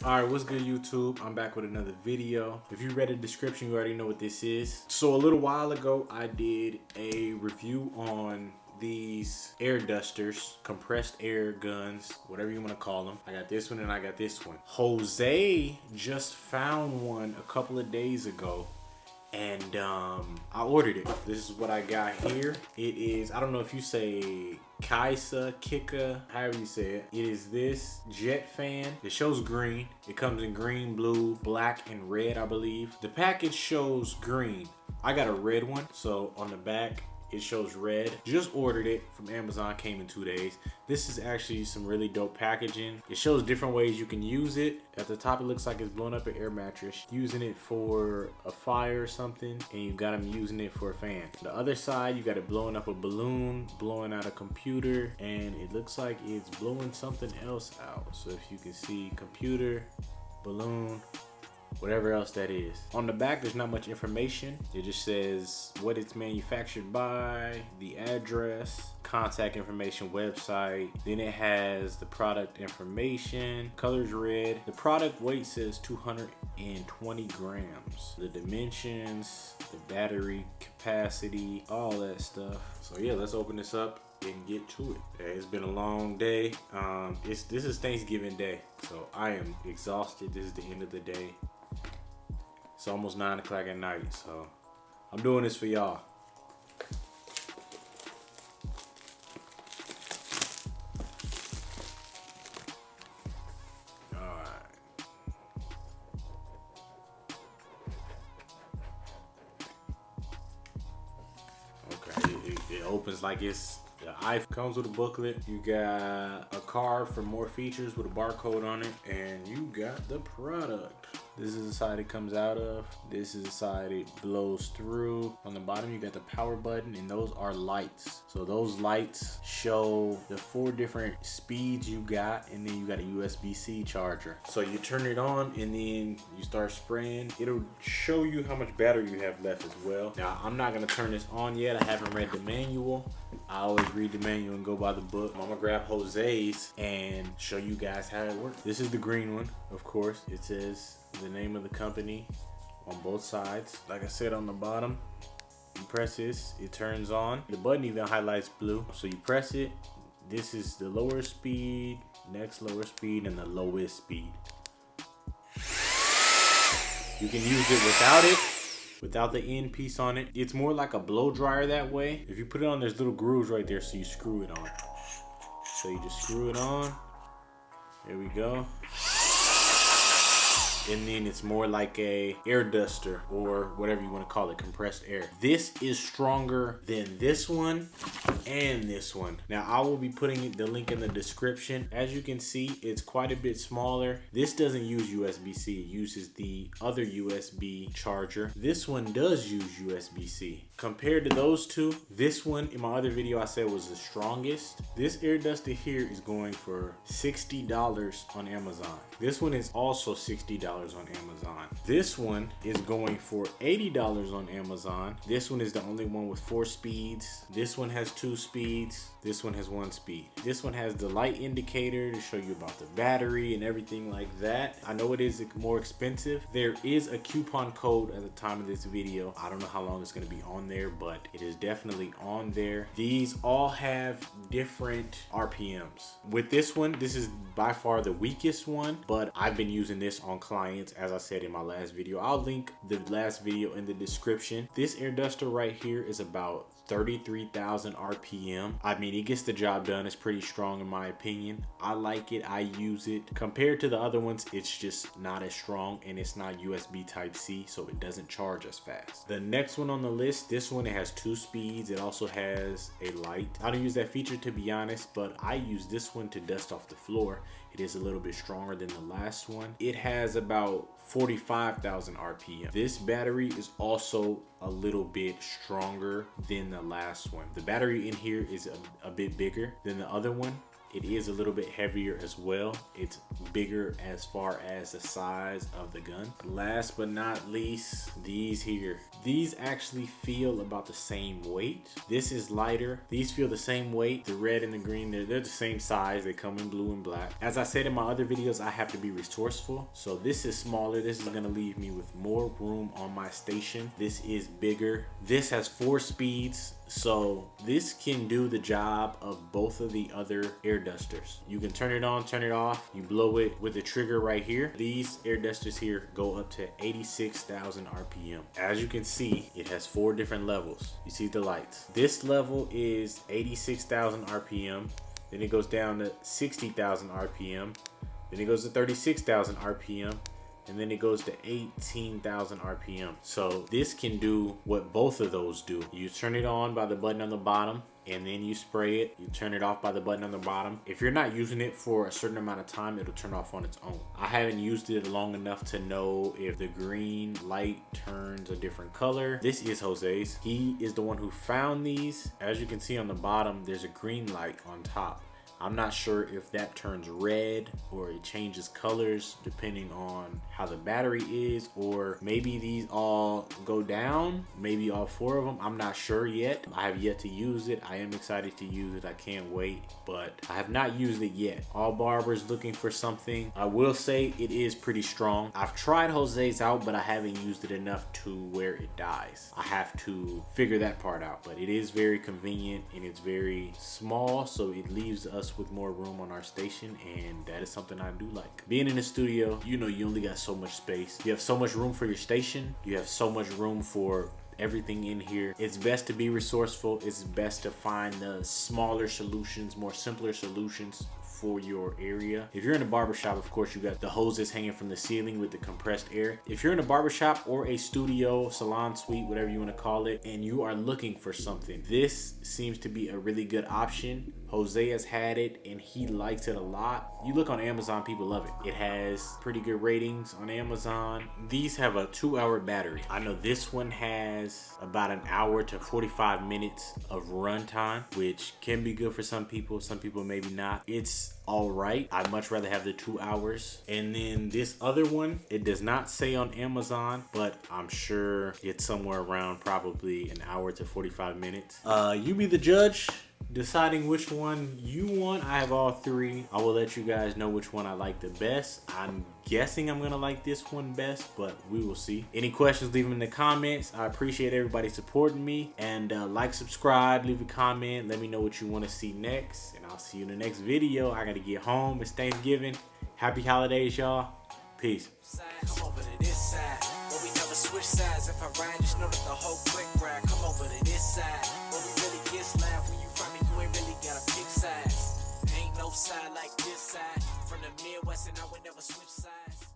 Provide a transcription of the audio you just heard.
Alright, what's good YouTube? I'm back with another video. If you read the description, you already know what this is. So a little while ago, I did a review on these air dusters, compressed air guns, whatever you want to call them. I got this one and I got this one. Jose just found one a couple of days ago and I ordered it. This is what I got here. It is, I don't know if you say KICA, however you say it. It is this JetFan. It shows green. It comes in green, blue, black, and red, I believe. The package shows green. I got a red one, so on the back, it shows red. Just ordered it from Amazon, came in 2 days. This is actually some really dope packaging. It shows different ways you can use it. At the top, it looks like it's blowing up an air mattress, using it for a fire or something, and you got them using it for a fan. The other side, you got it blowing up a balloon, blowing out a computer, and it looks like it's blowing something else out. So if you can see computer, balloon, whatever else that is. On the back, there's not much information. It just says what it's manufactured by, the address, contact information, website. Then it has the product information. Color's red. The product weight says 220 grams. The dimensions, the battery capacity, all that stuff. So yeah, let's open this up and get to it. It's been a long day. This is Thanksgiving Day, so I am exhausted. This is the end of the day. It's almost 9 o'clock at night, so I'm doing this for y'all. Alright. Okay, it opens like it's, the iPhone comes with a booklet. You got a card for more features with a barcode on it, and you got the product. This is the side it comes out of. This is the side it blows through. On the bottom, you got the power button, and those are lights. So those lights show the 4 different speeds you got, and then you got a USB-C charger. So you turn it on, and then you start spraying. It'll show you how much battery you have left as well. Now, I'm not gonna turn this on yet. I haven't read the manual. I always read the manual and go by the book. I'm gonna grab Jose's and show you guys how it works. This is the green one, of course. It says the name of the company on both sides. Like I said, on the bottom, you press this, it turns on. The button even highlights blue. So you press it. This is the lower speed, next lower speed, and the lowest speed. You can use it without the end piece on it. It's more like a blow dryer that way. If you put it on, there's little grooves right there, so you screw it on. So you just screw it on. There we go. And then it's more like a air duster, or whatever you want to call it, compressed air. This is stronger than this one and this one. Now, I will be putting the link in the description. As you can see, it's quite a bit smaller. This doesn't use USB-C. It uses the other USB charger. This one does use USB-C. Compared to those two, this one in my other video I said was the strongest. This air duster here is going for $60 on Amazon. This one is also $60 on Amazon. This one is going for $80 on Amazon. This one is the only one with 4 speeds. This one has 2 speeds. This one has 1 speed. This one has the light indicator to show you about the battery and everything like that. I know it is more expensive. There is a coupon code at the time of this video. I don't know how long it's going to be on there, but it is definitely on there. These all have different RPMs. With this one, this is by far the weakest one, but I've been using this on clients, as I said in my last video. I'll link the last video in the description. This air duster right here is about 33,000 RPM. I mean, it gets the job done. It's pretty strong in my opinion. I like it. I use it. Compared to the other ones, it's just not as strong, and it's not USB Type-C, so it doesn't charge as fast. The next one on the list, this one, it has 2 speeds. It also has a light. I don't use that feature, to be honest, but I use this one to dust off the floor. It is a little bit stronger than the last one. It has about 45,000 RPM. This battery is also a little bit stronger than the last one. The battery in here is a bit bigger than the other one. It is a little bit heavier as well. It's bigger as far as the size of the gun. Last but not least, these here. These actually feel about the same weight. This is lighter. These feel the same weight. The red and the green, they're the same size. They come in blue and black. As I said in my other videos, I have to be resourceful. So this is smaller. This is gonna leave me with more room on my station. This is bigger. This has 4 speeds. So this can do the job of both of the other air dusters. You can turn it on, turn it off. You blow it with the trigger right here. These air dusters here go up to 86,000 RPM. As you can see, it has 4 different levels. You see the lights. This level is 86,000 RPM. Then it goes down to 60,000 RPM. Then it goes to 36,000 RPM. And then it goes to 18,000 RPM. So this can do what both of those do. You turn it on by the button on the bottom, and then you spray it. You turn it off by the button on the bottom. If you're not using it for a certain amount of time, it'll turn off on its own. I haven't used it long enough to know if the green light turns a different color. This is Jose's. He is the one who found these. As you can see on the bottom, there's a green light on top. I'm not sure if that turns red or it changes colors depending on how the battery is, or maybe these all go down, maybe all 4 of them. I'm not sure yet. I have yet to use it. I am excited to use it. I can't wait, but I have not used it yet. All barbers looking for something. I will say it is pretty strong. I've tried Jose's out, but I haven't used it enough to where it dies. I have to figure that part out, but it is very convenient and it's very small, so it leaves us with more room on our station, and that is something I do like. Being in the studio, you know, you only got so much space. You have so much room for your station. You have so much room for everything in here. It's best to be resourceful. It's best to find the smaller solutions, more simpler solutions for your area. If you're in a barbershop, of course, you got the hoses hanging from the ceiling with the compressed air. If you're in a barbershop or a studio, salon suite, whatever you want to call it, and you are looking for something, this seems to be a really good option. Jose has had it and he likes it a lot. You look on Amazon, people love it. It has pretty good ratings on Amazon. These have a 2-hour battery. I know this one has about an hour to 45 minutes of run time, which can be good for some people maybe not. It's all right. I'd much rather have the 2 hours. And then this other one, it does not say on Amazon, but I'm sure it's somewhere around probably an hour to 45 minutes. You be the judge, deciding which one you want. I have all 3. I will let you guys know which one I like the best. I'm guessing I'm gonna like this one best, but we will see. Any questions, leave them in the comments. I appreciate everybody supporting me, and like, subscribe, leave a comment, let me know what you want to see next, and I'll see you in the next video. I gotta get home. It's Thanksgiving. Happy holidays, y'all. Peace. Come over to this side, but we never switch sides. If I ride, just know that the whole click ride. Come over to this side, but we really get slap. When you find me, you ain't really gotta pick sides. Ain't no side like this side. From the Midwest, and I would never switch sides.